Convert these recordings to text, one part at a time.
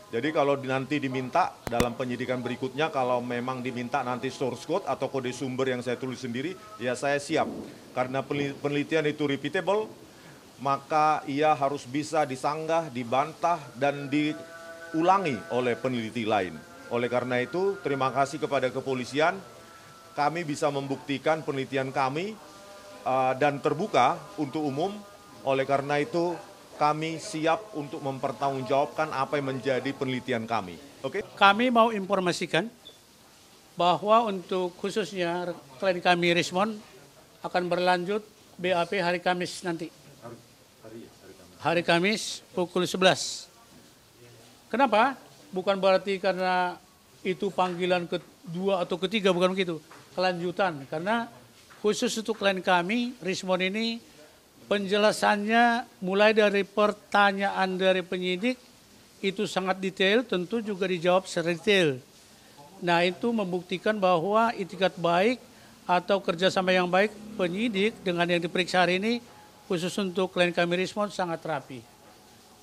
Jadi kalau nanti diminta dalam penyidikan berikutnya, kalau memang diminta nanti source code atau kode sumber yang saya tulis sendiri, ya saya siap. Karena penelitian itu repeatable, maka ia harus bisa disanggah, dibantah, dan diulangi oleh peneliti lain. Oleh karena itu, terima kasih kepada kepolisian, kami bisa membuktikan penelitian kami dan terbuka untuk umum. Oleh karena itu, kami siap untuk mempertanggungjawabkan apa yang menjadi penelitian kami. Oke? Kami mau informasikan bahwa untuk khususnya klien kami Rismon akan berlanjut BAP hari Kamis nanti. Hari Kamis pukul 11. Kenapa? Bukan berarti karena itu panggilan kedua atau ketiga, bukan begitu. Kelanjutan, karena khusus untuk klien kami, Rismon ini penjelasannya mulai dari pertanyaan dari penyidik itu sangat detail, tentu juga dijawab secara detail. Nah, itu membuktikan bahwa itikat baik atau kerjasama yang baik penyidik dengan yang diperiksa hari ini khusus untuk klien kami Rismon sangat rapi.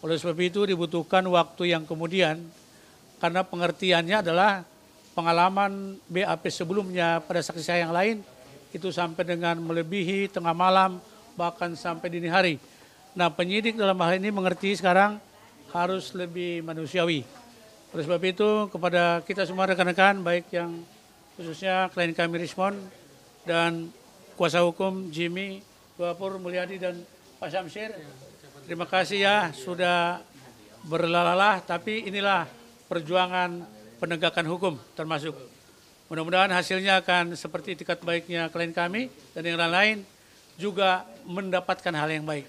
Oleh sebab itu dibutuhkan waktu yang kemudian karena pengertiannya adalah pengalaman BAP sebelumnya pada saksi saya yang lain itu sampai dengan melebihi tengah malam, bahkan sampai dini hari. Nah, penyidik dalam hal ini mengerti sekarang harus lebih manusiawi. Oleh sebab itu kepada kita semua rekan-rekan, baik yang khususnya klien kami Rismon dan kuasa hukum Jimmy, Bapur Mulyadi dan Pak Syamsir, terima kasih ya sudah berlalah, tapi inilah perjuangan penegakan hukum termasuk. Mudah-mudahan hasilnya akan seperti itikat baiknya klien kami dan yang lain-lain juga mendapatkan hal yang baik.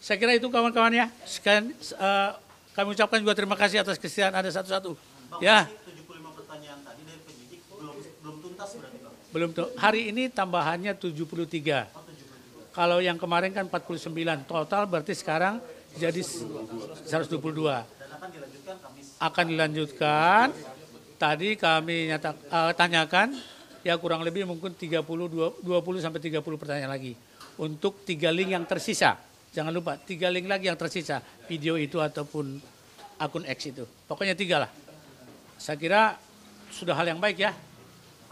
Saya kira itu kawan-kawan ya. Sekian kami ucapkan juga terima kasih atas kesediaan Anda satu-satu. Bang, Ya. 75 pertanyaan tadi dari penyidik belum tuntas berarti Bang? Belum tuh. Hari ini tambahannya 73. Kalau yang kemarin kan 49. Total berarti sekarang jadi 122. Dan akan dilanjutkan Kamis. Akan dilanjutkan. Tadi kami tanyakan ya kurang lebih mungkin 20 sampai 30 pertanyaan lagi. Untuk 3 link yang tersisa. Jangan lupa 3 link lagi yang tersisa. Video itu ataupun akun X itu. Pokoknya 3 lah. Saya kira sudah hal yang baik ya.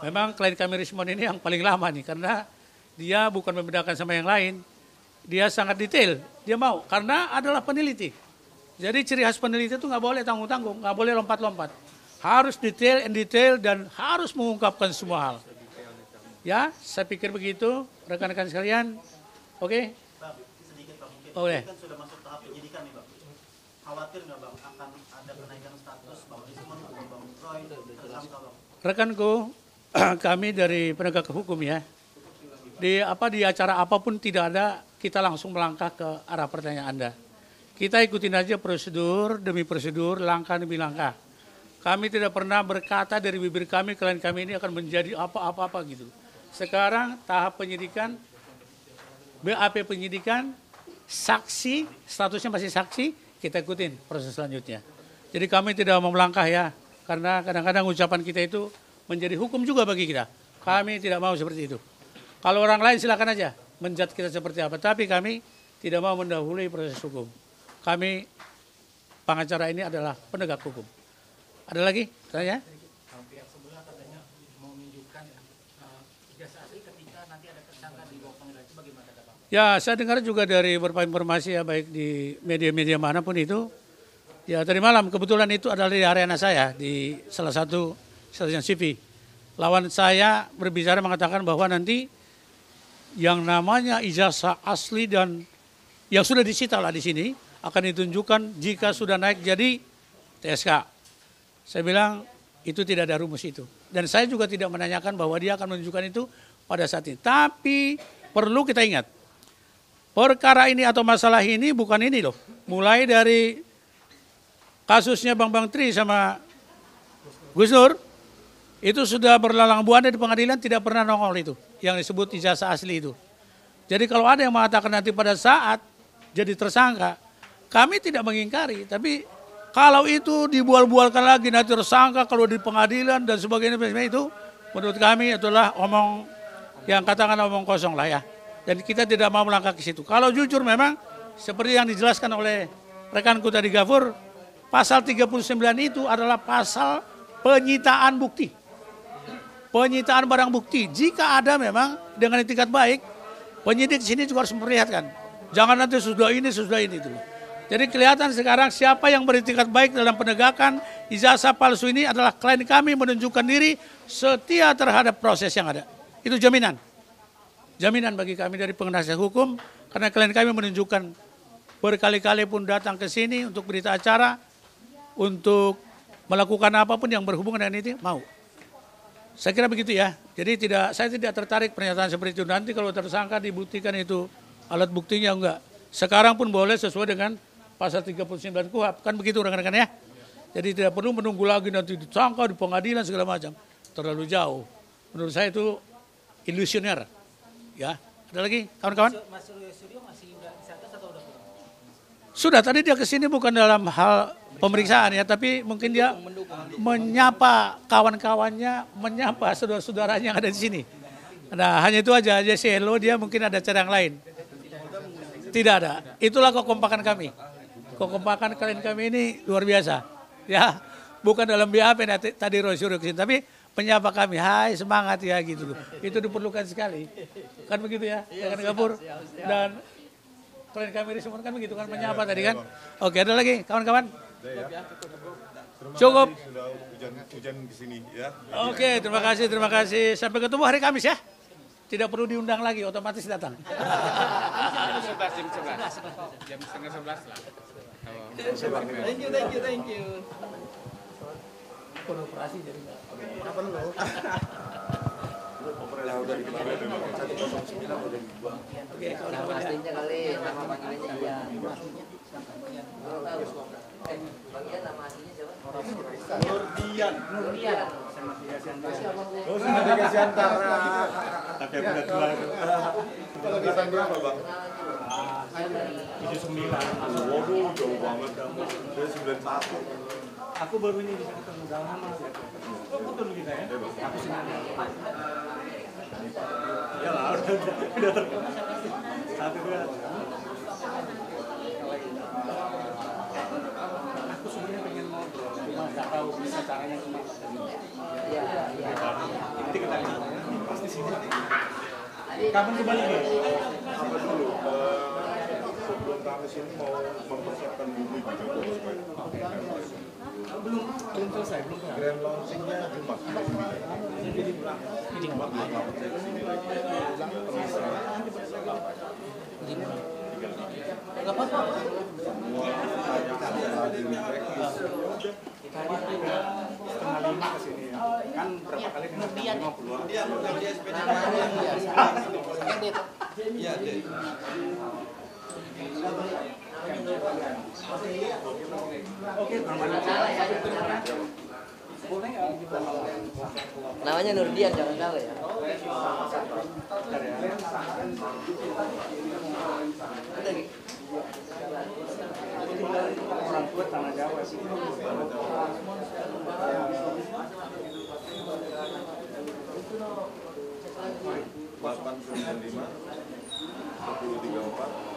Memang klien kami Rismon ini yang paling lama nih. Karena dia bukan membedakan sama yang lain. Dia sangat detail. Dia mau. Karena adalah peneliti. Jadi ciri khas peneliti itu nggak boleh tanggung-tanggung. Nggak boleh lompat-lompat. Harus detail dan harus mengungkapkan semua hal. Ya, saya pikir begitu. Rekan-rekan sekalian. Oke? Bang, sedikit Bang, mungkin Boleh. kan sudah masuk tahap penyidikan nih Bang. Khawatir nggak Bang akan ada kenaikan status Bang Rismon atau Bang Troy tersangka Bang? Rekanku, kami dari penegak hukum ya. Di acara apapun tidak ada kita langsung melangkah ke arah pertanyaan Anda. Kita ikutin aja prosedur demi prosedur, langkah demi langkah. Kami tidak pernah berkata dari bibir kami, klien kami ini akan menjadi apa-apa gitu. Sekarang tahap penyidikan, BAP penyidikan, saksi, statusnya masih saksi, kita ikutin proses selanjutnya. Jadi kami tidak mau melangkah ya, karena kadang-kadang ucapan kita itu menjadi hukum juga bagi kita. Kami tidak mau seperti itu. Kalau orang lain silakan aja menjat kita seperti apa, tapi kami tidak mau mendahului proses hukum. Kami pengacara ini adalah penegak hukum. Ada lagi? Tanya? Pihak sebelah katanya mau menunjukkan ijazah asli ketika nanti ada tersangka di bawah pengadilan, itu bagaimana Bang? Ya, saya dengar juga dari beberapa informasi ya, baik di media-media manapun itu. Ya, tadi malam kebetulan itu adalah di arena saya, di salah satu stasiun TV. Lawan saya berbicara mengatakan bahwa nanti yang namanya ijazah asli dan yang sudah disita lah di sini akan ditunjukkan jika sudah naik jadi TSK. Saya bilang itu tidak ada rumus itu. Dan saya juga tidak menanyakan bahwa dia akan menunjukkan itu pada saat ini. Tapi perlu kita ingat, perkara ini atau masalah ini bukan ini loh. Mulai dari kasusnya Bang Tri sama Gus Nur, itu sudah berlalang buana di pengadilan tidak pernah nongol itu. Yang disebut ijazah asli itu. Jadi kalau ada yang mengatakan nanti pada saat jadi tersangka, kami tidak mengingkari. Tapi kalau itu dibual-bualkan lagi nanti tersangka kalau di pengadilan dan sebagainya itu menurut kami itulah omong yang katakan omong kosong lah ya. Dan kita tidak mau melangkah ke situ. Kalau jujur memang seperti yang dijelaskan oleh rekanku tadi Gafur, pasal 39 itu adalah pasal penyitaan bukti. Penyitaan barang bukti. Jika ada memang dengan etikat baik, penyidik sini juga harus memperlihatkan. Jangan nanti sudah ini dulu. Jadi kelihatan sekarang siapa yang beretikat baik dalam penegakan ijazah palsu ini adalah klien kami menunjukkan diri setia terhadap proses yang ada. Itu jaminan. Jaminan bagi kami dari penasihat hukum karena klien kami menunjukkan berkali-kali pun datang ke sini untuk berita acara, untuk melakukan apapun yang berhubungan dengan itu, mau. Saya kira begitu ya. Jadi saya tidak tertarik pernyataan seperti itu. Nanti kalau tersangka dibuktikan itu alat buktinya enggak. Sekarang pun boleh sesuai dengan pasal 39 KUHP. Kan begitu rekan-rekan ya. Jadi tidak perlu menunggu lagi nanti disangka di pengadilan segala macam. Terlalu jauh. Menurut saya itu ilusioner. Ya. Ada lagi kawan-kawan? Mas Suryo masih disangka atau udah pulang? Sudah, tadi dia kesini bukan dalam hal pemeriksaan ya, tapi mungkin dia menyapa kawan-kawannya, menyapa saudara-saudaranya yang ada di sini. Nah, hanya itu aja sih hello, dia mungkin ada cara yang lain. Tidak ada. Itulah kekompakan kami. Kekompakan klien kami ini luar biasa. Ya, bukan dalam BAP tadi Roy suruh kesini, tapi menyapa kami, hai semangat ya gitu. Itu diperlukan sekali. Kan begitu ya, kan Gapur. Dan klien kami Rismon kan begitu kan, menyapa tadi kan. Oke, ada lagi kawan-kawan? Cukup. Sudah hujan ke sini ya. Oke, terima kasih. Sampai ketemu hari Kamis ya. Tidak perlu diundang lagi, otomatis datang. Jam setengah 11 lah. Thank you. Operasi jadi enggak. Oke, kawan-kawan ya. Pastinya kali nama panggilannya iya. Bagian nama aslinya siapa? Nurdian. Nurdian. Oh, sudah dikasih antara. Tapi aku udah tua. Kalau bisa berapa, Bang? 79. Waduh, jauh banget. Dia 91. Aku baru ini bisa ketemu udah lama. Oh, betul kita ya? Aku senang. Ya lah, udah terkenal. Satu dua. Aku sebenarnya pengen ngobrol, cuma nggak tahu bisa caranya kemana. Iya. Nanti kita pasti sini. Kapan kembali nih? Apa dulu? Sebelum kami sini mau mempersiapkan bumi juga supaya Belum selesai, belum kelar. grand launchingnya Jumat. Jadi pulang. Jadi pulang. Nggak apa-apa. Setengah 5 ke sini ya. Kan berapa kali kan mau keluar. Namanya Nurdian, jangan salah ya. Orang tua tanah Jawa sih. Delapan 95 1034.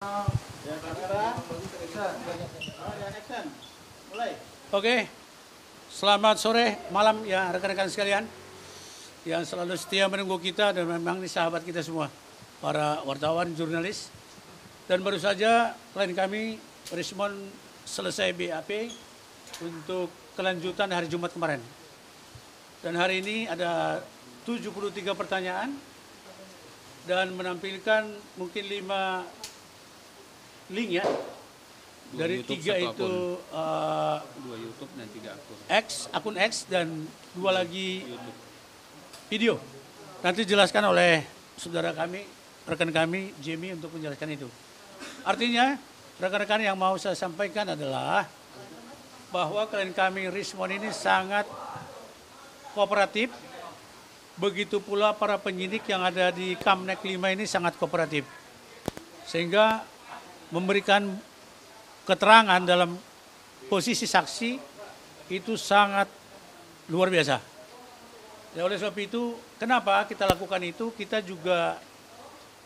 Ya, kamera. Action. Mulai. Oke, selamat sore, malam ya rekan-rekan sekalian yang selalu setia menunggu kita dan memang ini sahabat kita semua, para wartawan, jurnalis. Dan baru saja klien kami, Rismon, selesai BAP untuk kelanjutan hari Jumat kemarin. Dan hari ini ada 73 pertanyaan dan menampilkan mungkin 5 link ya. Dari YouTube, 3 itu 2 YouTube dan 3 akun. akun X dan 2 lagi video. Nanti jelaskan oleh saudara kami, rekan kami, Jamie untuk menjelaskan itu. Artinya, rekan-rekan yang mau saya sampaikan adalah bahwa klien kami Rismon ini sangat kooperatif. Begitu pula para penyidik yang ada di Kamnek 5 ini sangat kooperatif. Sehingga memberikan keterangan dalam posisi saksi itu sangat luar biasa. Ya, oleh sebab itu, kenapa kita lakukan itu? Kita juga,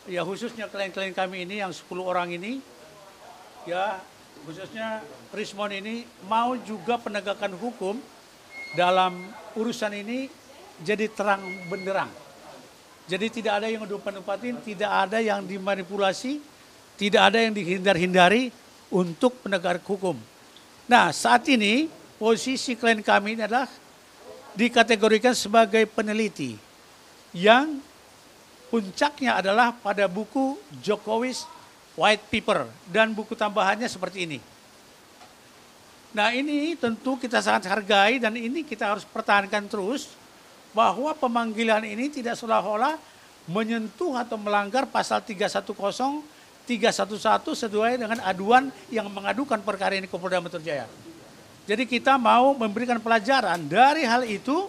ya khususnya klien-klien kami ini yang 10 orang ini, ya khususnya Rismon ini mau juga penegakan hukum dalam urusan ini jadi terang benderang. Jadi tidak ada yang diumpat-umpatin, tidak ada yang dimanipulasi, tidak ada yang dihindar-hindari untuk penegakan hukum. Nah, saat ini posisi klien kami ini adalah dikategorikan sebagai peneliti yang puncaknya adalah pada buku Jokowi's White Paper dan buku tambahannya seperti ini. Nah, ini tentu kita sangat hargai dan ini kita harus pertahankan terus bahwa pemanggilan ini tidak seolah-olah menyentuh atau melanggar pasal 310, 311 sesuai dengan aduan yang mengadukan perkara ini ke Polda Metro Jaya. Jadi kita mau memberikan pelajaran dari hal itu,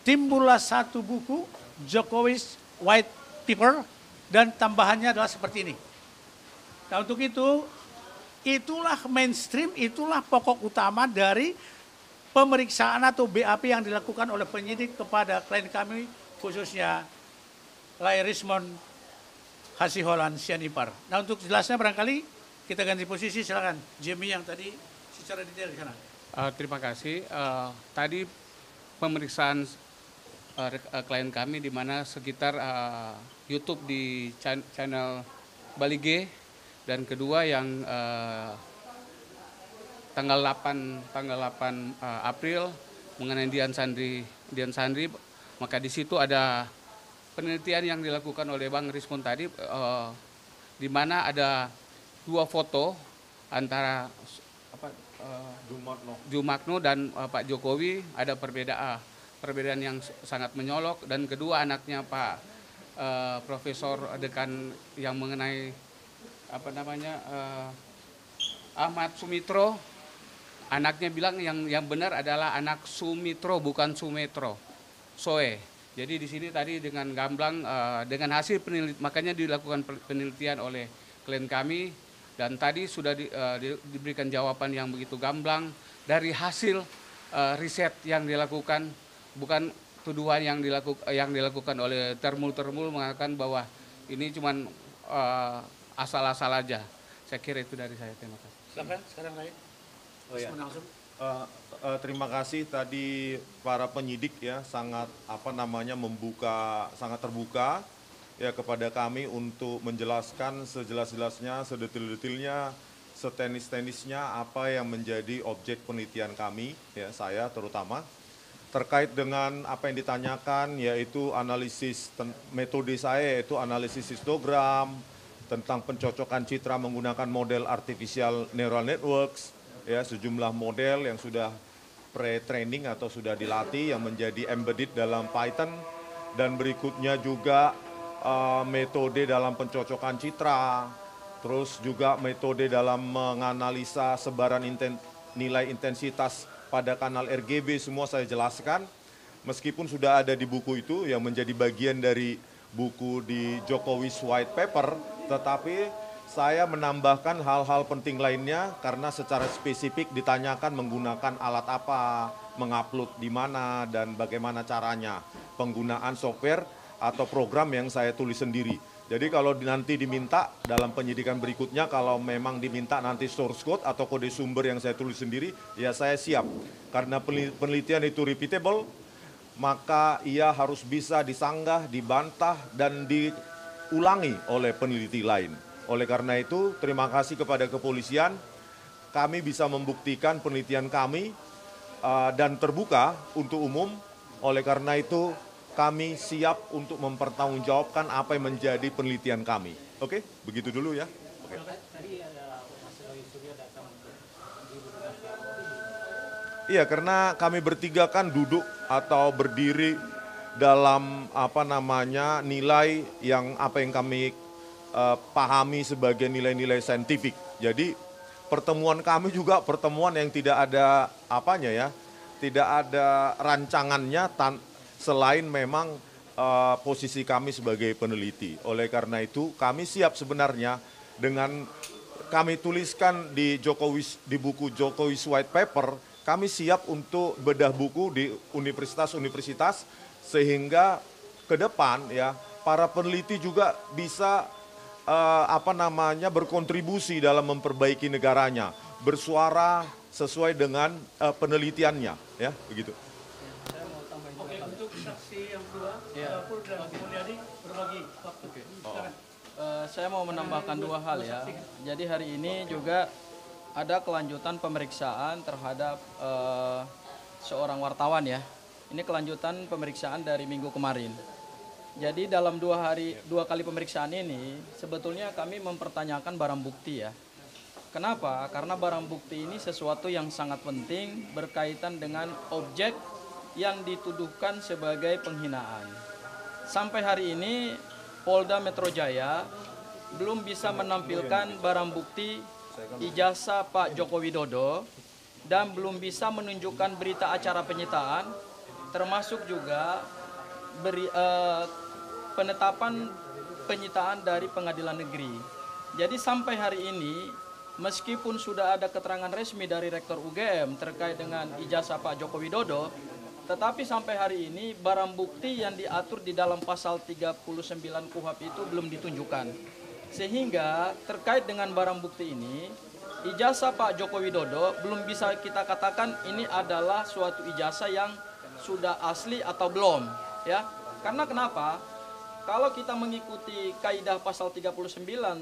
timbullah satu buku Jokowi's White Paper dan tambahannya adalah seperti ini. Nah, untuk itu, itulah mainstream, itulah pokok utama dari pemeriksaan atau BAP yang dilakukan oleh penyidik kepada klien kami, khususnya Lai Rismon Hasiholan Sianipar. Nah, untuk jelasnya barangkali kita ganti posisi, silakan Jamie yang tadi secara detail di sana. Terima kasih. Tadi pemeriksaan klien kami di mana sekitar YouTube di channel Bali G dan kedua yang tanggal 8 April mengenai Dian Sandri, maka di situ ada penelitian yang dilakukan oleh Bang Rismon tadi, di mana ada 2 foto antara Jumakno dan Pak Jokowi, ada perbedaan yang sangat menyolok, dan kedua anaknya Pak Profesor Dekan yang mengenai Ahmad Sumitro, anaknya bilang yang benar adalah anak Sumitro bukan Sumetro, Soe. Jadi di sini tadi dengan gamblang, dengan hasil penelitian, makanya dilakukan penelitian oleh klien kami, dan tadi sudah diberikan jawaban yang begitu gamblang dari hasil riset yang dilakukan, bukan tuduhan yang dilakukan oleh termul mengatakan bahwa ini cuma asal-asal aja. Saya kira itu dari saya. Terima kasih. Silakan sekarang lain. Oh ya. Terima kasih tadi para penyidik ya sangat sangat terbuka ya kepada kami untuk menjelaskan sejelas-jelasnya, sedetil-detilnya, setenis-tenisnya apa yang menjadi objek penelitian kami ya, saya terutama terkait dengan apa yang ditanyakan, yaitu analisis metode saya, yaitu analisis histogram tentang pencocokan citra menggunakan model artificial neural networks ya, sejumlah model yang sudah pre-training atau sudah dilatih yang menjadi embedded dalam Python, dan berikutnya juga metode dalam pencocokan citra, terus juga metode dalam menganalisa sebaran nilai intensitas pada kanal RGB, semua saya jelaskan. Meskipun sudah ada di buku itu yang menjadi bagian dari buku di Jokowi's White Paper, tetapi saya menambahkan hal-hal penting lainnya karena secara spesifik ditanyakan menggunakan alat apa, mengupload di mana, dan bagaimana caranya, penggunaan software atau program yang saya tulis sendiri. Jadi kalau nanti diminta dalam penyidikan berikutnya, kalau memang diminta nanti source code atau kode sumber yang saya tulis sendiri, ya saya siap. Karena penelitian itu repeatable, maka ia harus bisa disanggah, dibantah, dan diulangi oleh peneliti lain. Oleh karena itu, terima kasih kepada kepolisian, kami bisa membuktikan penelitian kami dan terbuka untuk umum. Oleh karena itu, kami siap untuk mempertanggungjawabkan apa yang menjadi penelitian kami. Oke, begitu dulu ya. Oke. Iya, karena kami bertiga kan duduk atau berdiri dalam nilai yang kami pahami sebagai nilai-nilai saintifik. Jadi pertemuan kami juga pertemuan yang tidak ada tidak ada rancangannya selain memang posisi kami sebagai peneliti. Oleh karena itu kami siap sebenarnya dengan kami tuliskan di buku Jokowi's White Paper, kami siap untuk bedah buku di universitas-universitas sehingga ke depan ya para peneliti juga bisa berkontribusi dalam memperbaiki negaranya, bersuara sesuai dengan penelitiannya, ya begitu. Oke, untuk saksi yang kedua, Pur dan Mulyadi berbagi waktu. Saya mau menambahkan dua hal ya. Jadi hari ini juga ada kelanjutan pemeriksaan terhadap seorang wartawan ya. Ini kelanjutan pemeriksaan dari minggu kemarin. Jadi dalam dua kali pemeriksaan ini sebetulnya kami mempertanyakan barang bukti ya. Kenapa? Karena barang bukti ini sesuatu yang sangat penting berkaitan dengan objek yang dituduhkan sebagai penghinaan. Sampai hari ini Polda Metro Jaya belum bisa menampilkan barang bukti ijazah Pak Joko Widodo dan belum bisa menunjukkan berita acara penyitaan, termasuk juga penetapan penyitaan dari pengadilan negeri. Jadi sampai hari ini, meskipun sudah ada keterangan resmi dari Rektor UGM terkait dengan ijazah Pak Joko Widodo, tetapi sampai hari ini barang bukti yang diatur di dalam pasal 39 KUHP itu belum ditunjukkan. Sehingga terkait dengan barang bukti ini, ijazah Pak Joko Widodo belum bisa kita katakan ini adalah suatu ijazah yang sudah asli atau belum, ya. Karena kenapa? Kalau kita mengikuti kaidah pasal 39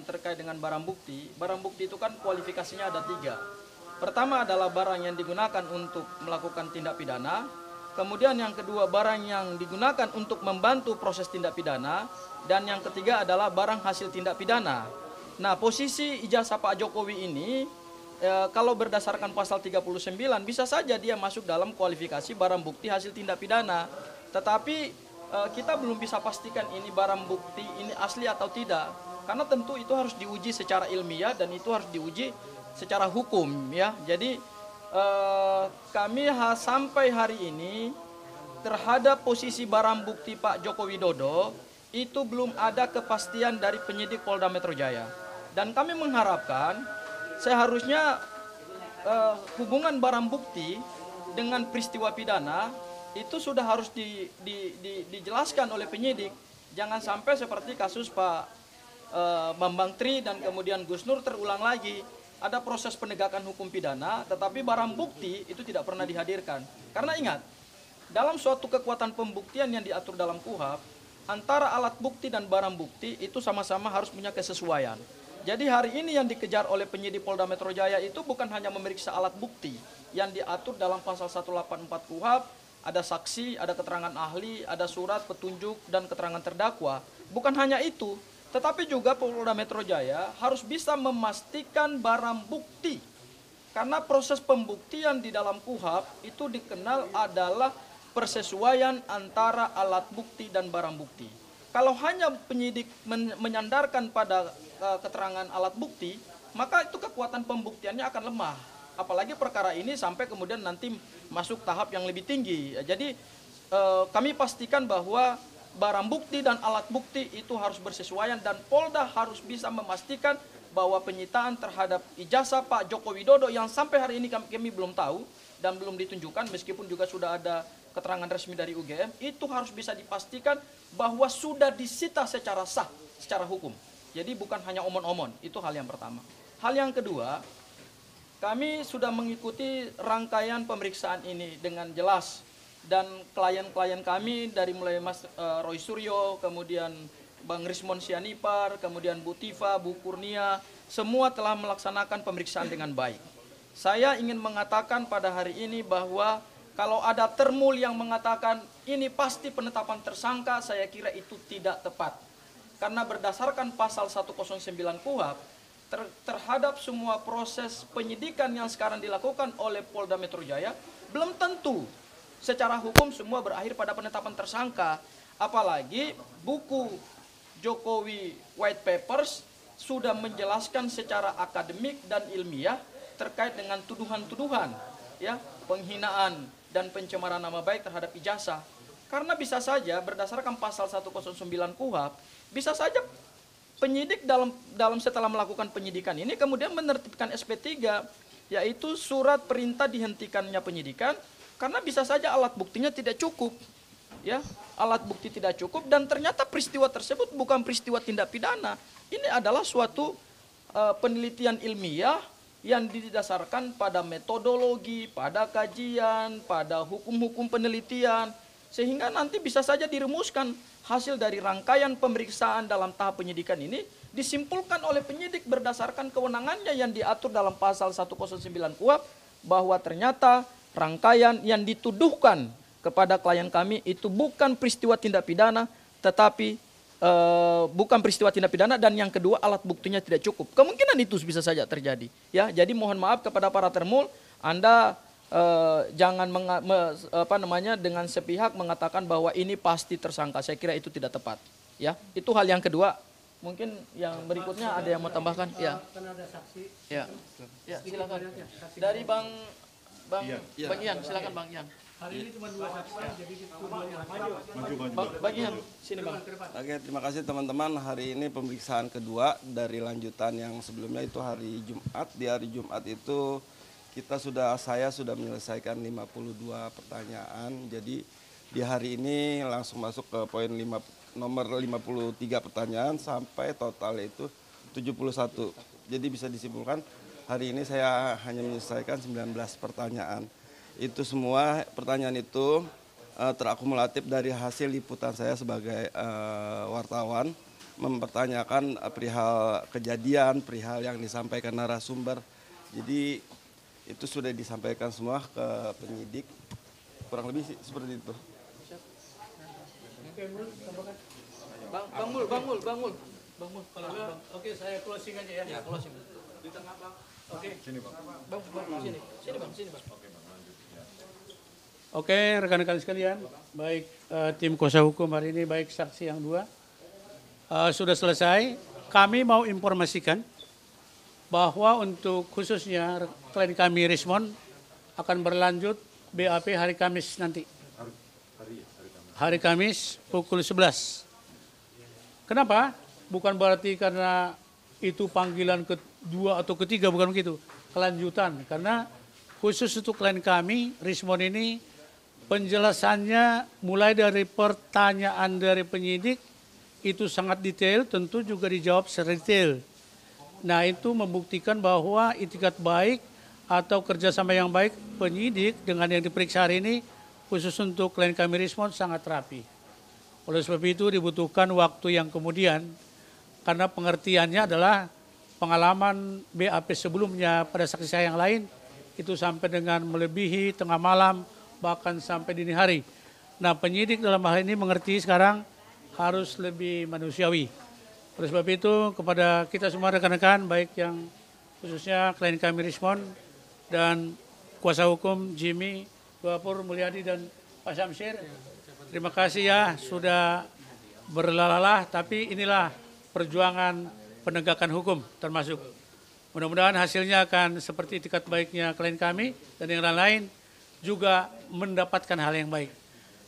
terkait dengan barang bukti itu kan kualifikasinya ada 3. Pertama adalah barang yang digunakan untuk melakukan tindak pidana. Kemudian yang kedua barang yang digunakan untuk membantu proses tindak pidana. Dan yang ketiga adalah barang hasil tindak pidana. Nah, posisi ijazah Pak Jokowi ini kalau berdasarkan pasal 39 bisa saja dia masuk dalam kualifikasi barang bukti hasil tindak pidana. Tetapi kita belum bisa pastikan ini barang bukti ini asli atau tidak, karena tentu itu harus diuji secara ilmiah dan itu harus diuji secara hukum ya. Jadi kami sampai hari ini terhadap posisi barang bukti Pak Joko Widodo itu belum ada kepastian dari penyidik Polda Metro Jaya, dan kami mengharapkan seharusnya hubungan barang bukti dengan peristiwa pidana itu sudah harus dijelaskan oleh penyidik. Jangan sampai seperti kasus Pak Bambang Tri dan kemudian Gus Nur terulang lagi. Ada proses penegakan hukum pidana, tetapi barang bukti itu tidak pernah dihadirkan. Karena ingat, dalam suatu kekuatan pembuktian yang diatur dalam KUHP, antara alat bukti dan barang bukti itu sama-sama harus punya kesesuaian. Jadi hari ini yang dikejar oleh penyidik Polda Metro Jaya itu bukan hanya memeriksa alat bukti yang diatur dalam pasal 184 KUHP, ada saksi, ada keterangan ahli, ada surat petunjuk, dan keterangan terdakwa. Bukan hanya itu, tetapi juga Polda Metro Jaya harus bisa memastikan barang bukti. Karena proses pembuktian di dalam KUHP itu dikenal adalah persesuaian antara alat bukti dan barang bukti. Kalau hanya penyidik menyandarkan pada keterangan alat bukti, maka itu kekuatan pembuktiannya akan lemah. Apalagi perkara ini sampai kemudian nanti masuk tahap yang lebih tinggi. Jadi kami pastikan bahwa barang bukti dan alat bukti itu harus bersesuaian dan Polda harus bisa memastikan bahwa penyitaan terhadap ijazah Pak Joko Widodo yang sampai hari ini kami belum tahu dan belum ditunjukkan meskipun juga sudah ada keterangan resmi dari UGM, itu harus bisa dipastikan bahwa sudah disita secara sah secara hukum. Jadi bukan hanya omon-omon, itu hal yang pertama. Hal yang kedua, kami sudah mengikuti rangkaian pemeriksaan ini dengan jelas. Dan klien-klien kami dari mulai Mas Roy Suryo, kemudian Bang Rismon Sianipar, kemudian Bu Tifa, Bu Kurnia, semua telah melaksanakan pemeriksaan dengan baik. Saya ingin mengatakan pada hari ini bahwa kalau ada termul yang mengatakan ini pasti penetapan tersangka, saya kira itu tidak tepat. Karena berdasarkan pasal 109 KUHP, terhadap semua proses penyidikan yang sekarang dilakukan oleh Polda Metro Jaya, belum tentu secara hukum semua berakhir pada penetapan tersangka. Apalagi buku Jokowi White Papers sudah menjelaskan secara akademik dan ilmiah terkait dengan tuduhan-tuduhan, ya, penghinaan dan pencemaran nama baik terhadap ijazah. Karena bisa saja berdasarkan pasal 109 KUHP, bisa saja penyidik dalam setelah melakukan penyidikan ini kemudian menertibkan SP3, yaitu surat perintah dihentikannya penyidikan, karena bisa saja alat buktinya tidak cukup, ya, alat bukti tidak cukup dan ternyata peristiwa tersebut bukan peristiwa tindak pidana. Ini adalah suatu penelitian ilmiah yang didasarkan pada metodologi, pada kajian, pada hukum-hukum penelitian, sehingga nanti bisa saja dirumuskan hasil dari rangkaian pemeriksaan dalam tahap penyidikan ini disimpulkan oleh penyidik berdasarkan kewenangannya yang diatur dalam pasal 109 KUHP, bahwa ternyata rangkaian yang dituduhkan kepada klien kami itu bukan peristiwa tindak pidana, tetapi bukan peristiwa tindak pidana, dan yang kedua alat buktinya tidak cukup. Kemungkinan itu bisa saja terjadi. Ya, jadi mohon maaf kepada para termul, Anda jangan dengan sepihak mengatakan bahwa ini pasti tersangka. Saya kira itu tidak tepat. Ya, itu hal yang kedua. Mungkin yang berikutnya ada yang mau tambahkan? Ya. Kan ada saksi. Ya, silakan. Dari Bang Ian, silakan Bang Ian. Hari ini cuma 2 saksi, jadi tuduhannya Bang Ian, sini Bang. Oke, terima kasih teman-teman. Hari ini pemeriksaan kedua dari lanjutan yang sebelumnya itu hari Jumat. Di hari Jumat itu saya sudah menyelesaikan 52 pertanyaan. Jadi di hari ini langsung masuk ke poin nomor 53 pertanyaan sampai total itu 71. Jadi bisa disimpulkan hari ini saya hanya menyelesaikan 19 pertanyaan. Itu semua pertanyaan itu terakumulatif dari hasil liputan saya sebagai wartawan, mempertanyakan perihal kejadian, perihal yang disampaikan narasumber. Jadi itu sudah disampaikan semua ke penyidik, kurang lebih seperti itu. Bang Mul. Oke, saya closing aja ya. Closing. Di tengah Bang. Oke. Sini Bang. Bang, sini Bang. Oke, rekan-rekan sekalian, baik tim kuasa hukum hari ini, baik saksi yang 2, sudah selesai. Kami mau informasikan bahwa untuk khususnya klien kami Rismon akan berlanjut BAP hari Kamis nanti. Hari Kamis pukul 11. Kenapa? Bukan berarti karena itu panggilan kedua atau ketiga, bukan begitu. Kelanjutan, karena khusus untuk klien kami Rismon ini penjelasannya mulai dari pertanyaan dari penyidik itu sangat detail, tentu juga dijawab secara detail. Nah, itu membuktikan bahwa itikat baik atau kerjasama yang baik penyidik dengan yang diperiksa hari ini khusus untuk klien kami Rismon sangat rapi. Oleh sebab itu dibutuhkan waktu yang kemudian, karena pengertiannya adalah pengalaman BAP sebelumnya pada saksi saya yang lain itu sampai dengan melebihi tengah malam, bahkan sampai dini hari. Nah, penyidik dalam hal ini mengerti sekarang harus lebih manusiawi. Oleh sebab itu kepada kita semua rekan-rekan, baik yang khususnya klien kami Rismon dan kuasa hukum Jimmy, Bapur Mulyadi dan Pak Syamsir, terima kasih ya sudah berlalah, tapi inilah perjuangan penegakan hukum termasuk. Mudah-mudahan hasilnya akan seperti itikat baiknya klien kami dan yang lain-lain juga mendapatkan hal yang baik.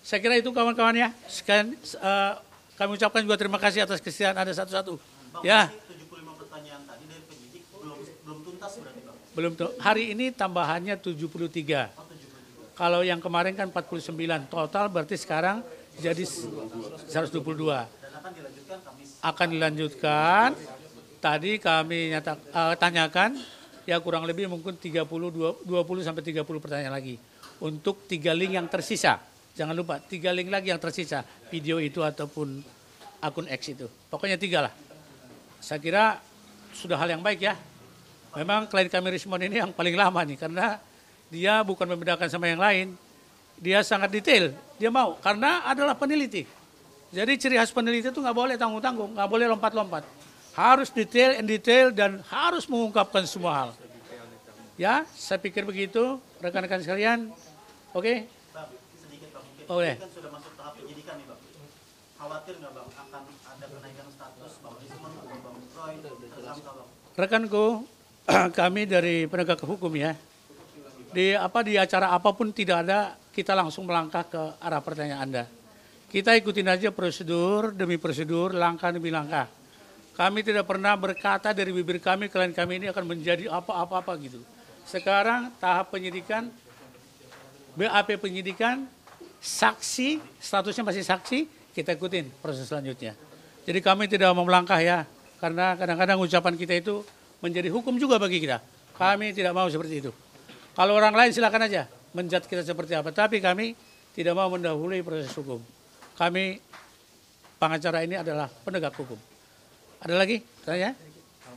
Saya kira itu kawan-kawan ya. Sekian kami ucapkan juga terima kasih atas kesediaan Anda satu-satu. Bang, Ya. 75 pertanyaan tadi dari penyidik belum tuntas berarti Bang? Belum hari ini tambahannya 73. Kalau yang kemarin kan 49 total, berarti sekarang jadi 122. Dan akan dilanjutkan Kamis. akan dilanjutkan. Tadi kami tanyakan, ya kurang lebih mungkin 20 sampai 30 pertanyaan lagi. Untuk 3 link yang tersisa. Jangan lupa, 3 link lagi yang tersisa. Video itu ataupun akun X itu. Pokoknya 3 lah. Saya kira sudah hal yang baik ya. Memang klien kami Rismon ini yang paling lama nih. Karena dia bukan membedakan sama yang lain. Dia sangat detail. Dia mau, karena adalah peneliti. Jadi ciri khas peneliti itu nggak boleh tanggung-tanggung, nggak boleh lompat-lompat. Harus detail dan harus mengungkapkan semua hal. Ya, saya pikir begitu, rekan-rekan sekalian. Oke? Bang, sedikit Bang, mungkin Boleh. ini kan sudah masuk tahap penyidikan nih Bang. Khawatir nggak Bang akan ada kenaikan status Bang Rismon atau Bang Roy tersangka Bang? Rekanku, kami dari penegak hukum ya. Di acara apapun tidak ada kita langsung melangkah ke arah pertanyaan Anda. Kita ikutin aja prosedur demi prosedur, langkah demi langkah. Kami tidak pernah berkata dari bibir kami, klien kami ini akan menjadi apa-apa gitu. Sekarang tahap penyidikan, BAP penyidikan, saksi, statusnya masih saksi, kita ikutin proses selanjutnya. Jadi kami tidak mau melangkah ya, karena kadang-kadang ucapan kita itu menjadi hukum juga bagi kita. Kami tidak mau seperti itu. Kalau orang lain silakan aja menjat kita seperti apa, tapi kami tidak mau mendahului proses hukum. Kami pengacara ini adalah penegak hukum. Ada lagi? Tanya?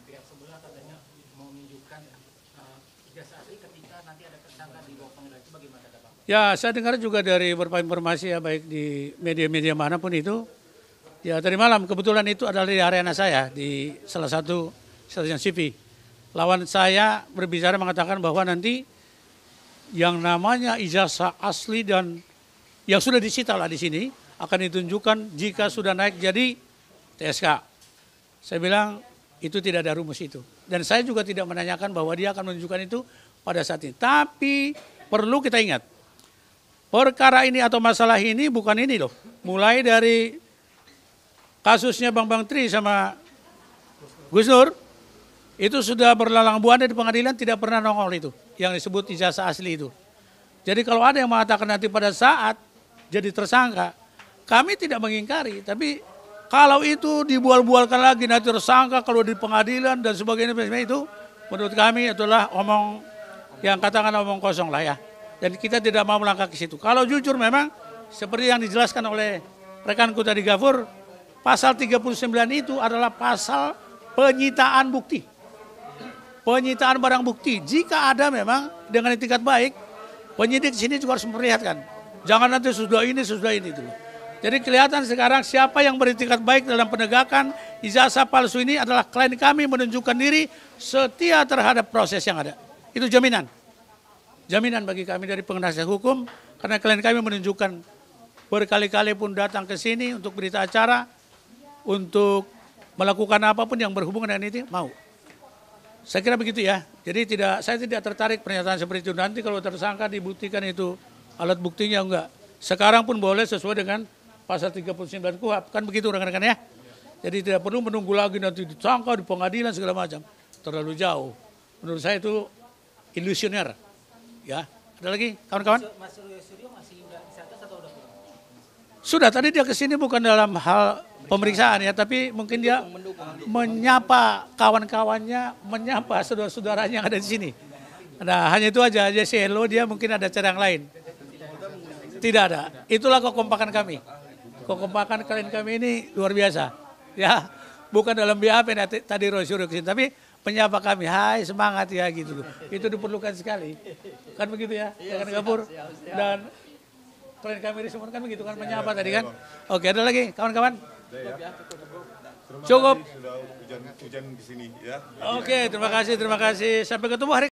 Pihak sebelah katanya mau menunjukkan ijazah asli ketika nanti ada tersangka di bawah pengadilan, itu bagaimana Bang? Ya, saya dengar juga dari beberapa informasi ya, baik di media-media manapun itu. Ya, tadi malam kebetulan itu adalah di arena saya, di salah satu stasiun TV. Lawan saya berbicara mengatakan bahwa nanti yang namanya ijazah asli dan yang sudah disita lah di sini akan ditunjukkan jika sudah naik jadi TSK. Saya bilang itu tidak ada rumus itu. Dan saya juga tidak menanyakan bahwa dia akan menunjukkan itu pada saat ini. Tapi perlu kita ingat, perkara ini atau masalah ini bukan ini loh. Mulai dari kasusnya Bang Tri sama Gus Nur, itu sudah berlalang buana di pengadilan, tidak pernah nongol itu. Yang disebut ijazah asli itu. Jadi kalau ada yang mengatakan nanti pada saat jadi tersangka, kami tidak mengingkari, tapi kalau itu dibual-bualkan lagi nanti tersangka kalau di pengadilan dan sebagainya itu menurut kami itulah omong yang katakan omong kosong lah ya. Dan kita tidak mau melangkah ke situ. Kalau jujur memang seperti yang dijelaskan oleh rekanku tadi Gafur, pasal 39 itu adalah pasal penyitaan bukti. Penyitaan barang bukti. Jika ada memang dengan etikat baik, penyidik sini juga harus memperlihatkan. Jangan nanti sudah ini dulu. Jadi kelihatan sekarang siapa yang beretikat baik dalam penegakan ijazah palsu ini adalah klien kami menunjukkan diri setia terhadap proses yang ada. Itu jaminan. Jaminan bagi kami dari penasihat hukum karena klien kami menunjukkan berkali-kali pun datang ke sini untuk berita acara, untuk melakukan apapun yang berhubungan dengan itu, mau. Saya kira begitu ya. Jadi saya tidak tertarik pernyataan seperti itu. Nanti kalau tersangka dibuktikan itu alat buktinya enggak. Sekarang pun boleh sesuai dengan pasal 39 KUHP, kan begitu rekan-rekan ya. Jadi tidak perlu menunggu lagi nanti disangka di pengadilan segala macam. Terlalu jauh. Menurut saya itu ilusioner. Ya, ada lagi kawan-kawan? Mas Suryo masih nggak disatas atau udah pulang? Sudah, tadi dia kesini bukan dalam hal pemeriksaan ya, tapi mungkin dia menyapa kawan-kawannya, menyapa saudara-saudaranya yang ada di sini. Nah, hanya itu aja say hello, dia mungkin ada cara yang lain. Tidak ada. Itulah kekompakan kami. Kekompakan klien kami ini luar biasa. Ya, bukan dalam BAP tadi Rosyur kesini, tapi menyapa kami, hai semangat ya gitu loh. Itu diperlukan sekali. Kan begitu ya, kan Gafur. Dan klien kami Rismon kan begitu kan, menyapa tadi kan. Oke, ada lagi kawan-kawan? Cukup. Sudah hujan di sini ya. Oke, terima kasih. Sampai ketemu hari